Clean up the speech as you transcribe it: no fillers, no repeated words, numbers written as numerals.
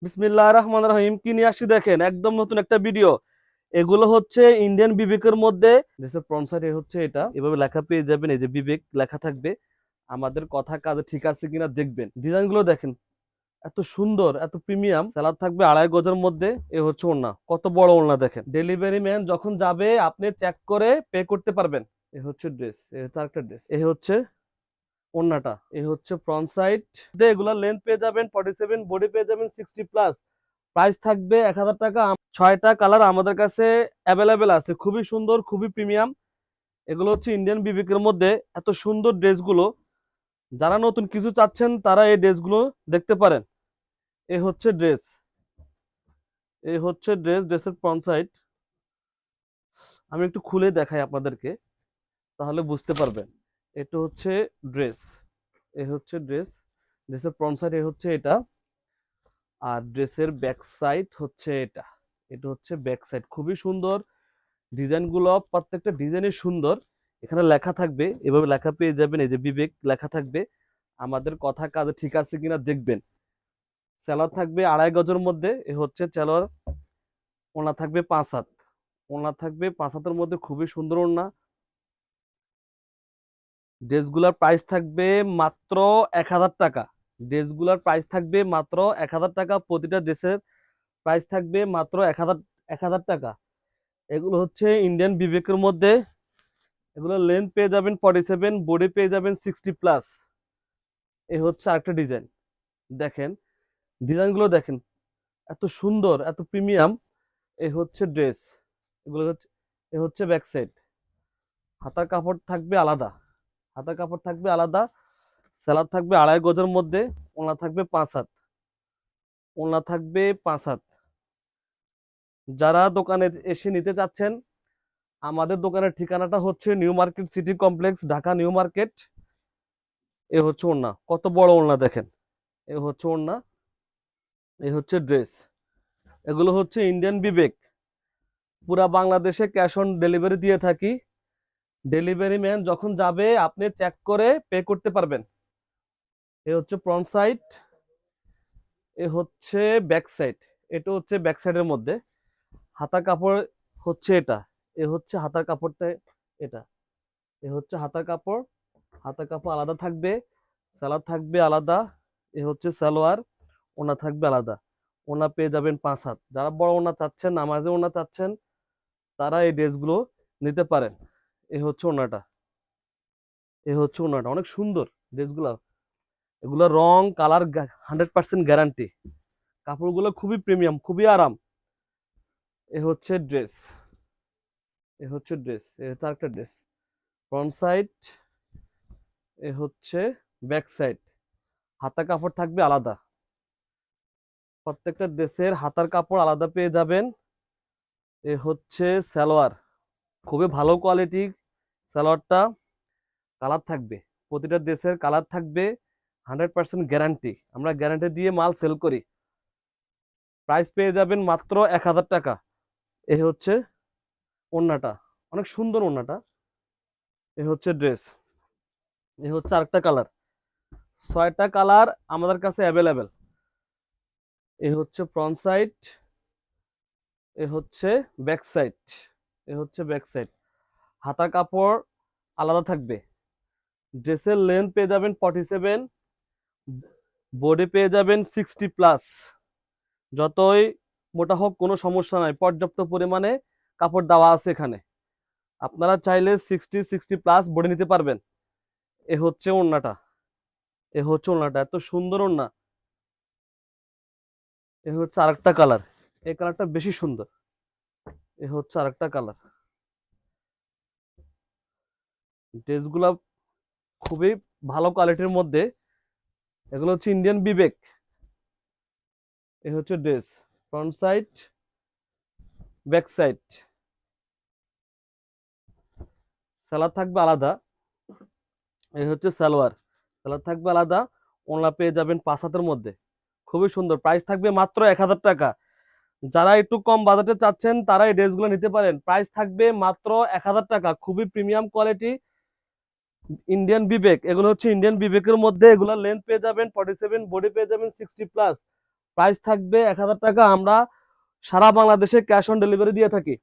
বিসমিল্লাহির রহমানির রহিম। কি নিয়ে আসছি দেখেন, একদম নতুন একটা ভিডিও। এগুলো হচ্ছে ইন্ডিয়ান বিবেকের মধ্যে দেশের স্পন্সর হচ্ছে এটা, এভাবে লেখা পেয়ে যাবেন, এই যে বিবেক লেখা থাকবে। আমাদের কথা কাজে ঠিক আছে কিনা দেখবেন, ডিজাইন গুলো দেখেন, এত সুন্দর, এত প্রিমিয়াম। স্যালাড থাকবে 2.5 গজের মধ্যে। এ হচ্ছে ওড়না, কত বড় ওড়না দেখেন। ডেলিভারি ম্যান যখন যাবে আপনি চেক করে পে করতে পারবেন। এ হচ্ছে ড্রেস, এ হচ্ছে আরেকটা ড্রেস, এ হচ্ছে ওড়নাটা, এই হচ্ছে ফ্রন্ট সাইড। এগুলা লেন্থ পেয়ে যাবেন 47, বডি পেয়ে যাবেন 60+। প্রাইস থাকবে 1000 টাকা। 6টা কালার আমাদের কাছে অ্যাভেলেবেল আছে, খুবই সুন্দর, খুবই প্রিমিয়াম। এগুলো হচ্ছে ইন্ডিয়ান বিবেকের মধ্যে এত সুন্দর ড্রেসগুলো। যারা নতুন কিছু চাচ্ছেন তারা এই ড্রেসগুলো দেখতে পারেন। এ হচ্ছে ড্রেস, এই হচ্ছে ড্রেস, ড্রেসের ফ্রন্ট সাইড। আমি একটু খুলে দেখাই আপনাদেরকে, তাহলে বুঝতে পারবেন। এটা হচ্ছে ড্রেস, এ হচ্ছে ড্রেস, ড্রেসের ফ্রন্ট সাইড এ হচ্ছে এটা। আর ড্রেসের ব্যাক সাইড হচ্ছে এটা। এটা হচ্ছে ব্যাক সাইড, খুবই সুন্দর। ডিজাইনগুলো প্রত্যেকটা ডিজাইনই সুন্দর। এখানে লেখা থাকবে, এভাবে লেখা পেয়ে যাবেন, এই যে বিবেক লেখা থাকবে। আমাদের কথা কাজে ঠিক আছে কিনা দেখবেন। সেলার থাকবে 2.5 গজের মধ্যে, এ হচ্ছে সেলার। ওড়না থাকবে 5 হাত, ওড়না থাকবে 5 হাতের মধ্যে, খুবই সুন্দর ওড়না। ড্রেসগুলোর প্রাইস থাকবে মাত্র 1000 টাকা। ড্রেসগুলোর প্রাইস থাকবে মাত্র 1000 টাকা। প্রতিটা ড্রেসের প্রাইস থাকবে মাত্র 1000 টাকা। এগুলো হচ্ছে ইন্ডিয়ান বিবেকের মধ্যে। এগুলো লেন্থ পেয়ে যাবেন 47, বডি পেয়ে যাবেন 60+। এ হচ্ছে আরেকটা ডিজাইন, দেখেন ডিজাইনগুলো দেখেন, এত সুন্দর, এত প্রিমিয়াম। এ হচ্ছে ড্রেস, এগুলো হচ্ছে, এ হচ্ছে ব্যাক সাইড। হাতার কাপড় থাকবে আলাদা, হাতার কাপড় থাকবে আলাদা। সেলার থাকবে 2.5 গজের মধ্যে। ওড়না থাকবে 5 হাত, ওড়না থাকবে 5 হাত। যারা দোকানে এসে নিতে চাচ্ছেন, আমাদের দোকানের ঠিকানাটা হচ্ছে new market city complex, Dhaka new market. এ হচ্ছে ওড়না, কত বড় ওড়না দেখেন। এ হচ্ছে ওড়না, এ হচ্ছে ড্রেস। এগুলো হচ্ছে ইন্ডিয়ান বিবেক। পুরা বাংলাদেশে ক্যাশ অন ডেলিভারি দিয়ে থাকি। ডেলিভারি ম্যান যখন যাবে আপনি চেক করে পে করতে পারবেন। এ হচ্ছে ফ্রন্ট সাইড, এ হচ্ছে ব্যাক সাইড। এটা হচ্ছে ব্যাক সাইডের মধ্যে। হাতার কাপড় হচ্ছে এটা, এ হচ্ছে হাতার কাপড়টা, এটা। এ হচ্ছে হাতার কাপড়, হাতার কাপড় আলাদা থাকবে। সালোয়ার থাকবে আলাদা, এ হচ্ছে সালোয়ার। ওনা থাকবে আলাদা। ওনা পেয়ে যাবেন 5 হাত। যারা বড় ওনা চাচ্ছেন, নামাজে ওনা চাচ্ছেন, তারা এই ড্রেসগুলো নিতে পারেন। এ হচ্ছে ওনাটা, এ হচ্ছে ওনাটা, অনেক সুন্দর ড্রেসগুলো। এগুলো রং কালার 100% গ্যারান্টি। কাপড়গুলো খুবই প্রিমিয়াম, খুবই আরাম। এ হচ্ছে ড্রেস, এ হচ্ছে ড্রেস, এ হচ্ছে আরেকটা ড্রেস। ফ্রন্ট সাইড, এ হচ্ছে ব্যাক সাইড। হাতা কাপড় থাকবে আলাদা। প্রত্যেকটা ড্রেসের হাতার কাপড় আলাদা পেয়ে যাবেন। এ হচ্ছে সালোয়ার, খুবই ভালো কোয়ালিটি সালোয়ারটা। কালার থাকবে, প্রতিটা ড্রেসের কালার থাকবে। 100% গ্যারান্টি, আমরা গ্যারান্টি দিয়ে মাল সেল করি। প্রাইস পেয়ে যাবেন মাত্র 1000 টাকা। এ হচ্ছে ওড়নাটা, অনেক সুন্দর ওড়নাটা। এ হচ্ছে ড্রেস, এ হচ্ছে আরেকটা কালার। 6টা কালার আমাদের কাছে অ্যাভেলেবেল। এ হচ্ছে ফ্রন্ট সাইড, এ হচ্ছে ব্যাক সাইড, এ হচ্ছে ব্যাক সাইড। হাতার কাপড় আলাদা থাকবে। ড্রেসের লেন্থ পেয়ে যাবেন 47, বডি পেয়ে যাবেন 60+। যতই মোটা হোক কোনো সমস্যা নাই, পর্যাপ্ত পরিমাণে কাপড় দেওয়া আছে এখানে। আপনারা চাইলে 60+ বডি নিতে পারবেন। এ হচ্ছে ওড়নাটা, এ হচ্ছে ওড়নাটা, এত সুন্দর ওড়না। এ হচ্ছে আরেকটা কালার, এই কালারটা বেশি সুন্দর। এ হচ্ছে আরেকটা কালার। ড্রেসগুলা খুবই ভালো কোয়ালিটির মধ্যে। এগুলো হচ্ছে ইন্ডিয়ান বিবেক। এ হচ্ছে dress, front side, back side. Salwar থাকবে আলাদা, এই হচ্ছে সালোয়ার। সালোয়ার থাকবে আলাদা। ওড়না পেয়ে যাবেন 5 হাতের মধ্যে, খুবই সুন্দর। প্রাইস থাকবে মাত্র 1000 টাকা। যারা একটু কম বাজেটে চাচ্ছেন তারা এই ড্রেসগুলো নিতে পারেন। প্রাইস থাকবে মাত্র 1000 টাকা। খুবই প্রিমিয়াম কোয়ালিটি ইন্ডিয়ান বিবেক। এগুলো হচ্ছে ইন্ডিয়ান বিবেকের মধ্যে। এগুলো লেন্থ পেয়ে যাবেন 47, বডি পেয়ে যাবেন 60+। প্রাইস থাকবে 1000 টাকা। আমরা সারা বাংলাদেশে ক্যাশ অন ডেলিভারি দিয়ে থাকি।